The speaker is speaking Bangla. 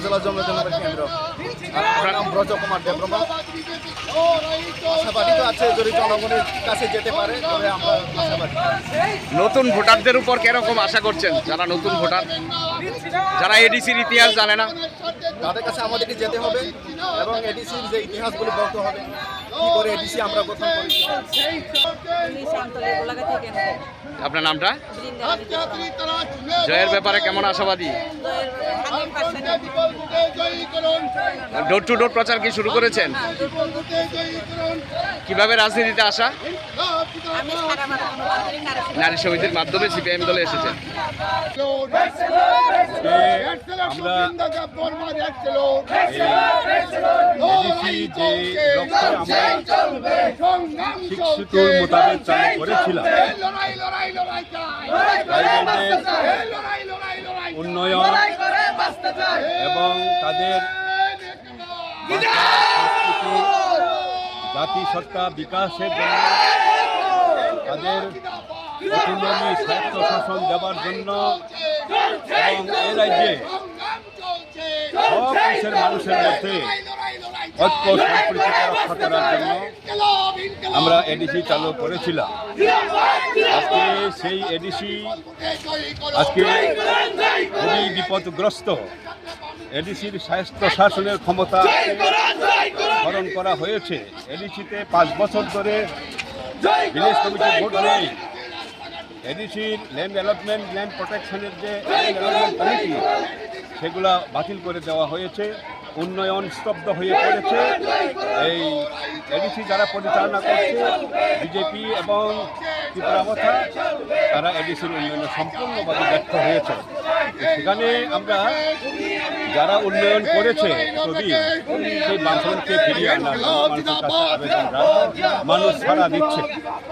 জেলা জনগণের কেন্দ্র নাম ব্রজ কুমার দেববর্মা। আশাবাদী তো আছে যদি জনগণের কাছে যেতে পারে তবে আমরা আশাবাদী। নতুন ভোটারদের উপর কিরকম আশা করছেন? যারা নতুন ভোটার, যারা এডিসির ইতিহাস জানে না, তাদের কাছে আমাদেরকে যেতে হবে এবং এডিসির যে ইতিহাসগুলো বলতে হবে, কি করে এডিসি আমরা গঠন করি। আপনার নামটা? জয়ের ব্যাপারে কেমন আশাবাদী? ডোর টু ডোর প্রচার কি শুরু করেছেন? কিভাবে রাজনীতিতে আসা? নারী সমিতির মাধ্যমে সিপিআইএম দলে এসেছেন। মোতাবেক চালু করেছিলাম উন্নয়ন এবং তাদের জাতিসত্তা বিকাশের জন্য, তাদের অটোনমি স্বায়ত্ত শাসন দেওয়ার জন্য এবং এ রাজ্যে সব দেশের মানুষের মধ্যে ঐক্য সম্প্রীতিকে রক্ষা করার জন্য আমরা এডিসি চালু করেছিলাম। আজকে সেই এডিসি আজকে খুবই বিপদগ্রস্ত। এডিসির স্বায়ত্ত শাসনের ক্ষমতা হরণ করা হয়েছে। এডিসিতে 5 বছর ধরে ভিলেজ কমিটির ভোট নেই। এডিসির ল্যান্ড অ্যালটমেন্ট, ল্যান্ড প্রোটেকশনের যে ল্যান্ড অ্যালটমেন্ট কমিটি, সেগুলো বাতিল করে দেওয়া হয়েছে। উন্নয়ন স্তব্ধ হয়ে পড়েছে। এই এডিসি যারা পরিচালনা করছে বিজেপি এবং ত্রিপুরাবথা, তারা এডিসির উন্নয়নে সম্পূর্ণভাবে ব্যর্থ হয়েছে। সেখানে আমরা যারা উন্নয়ন করেছে যদি সেই বাঞ্ছনকে ফিরিয়ে আনার মানুষের কাছে আবেদন রাখা, মানুষ সাড়া দিচ্ছে।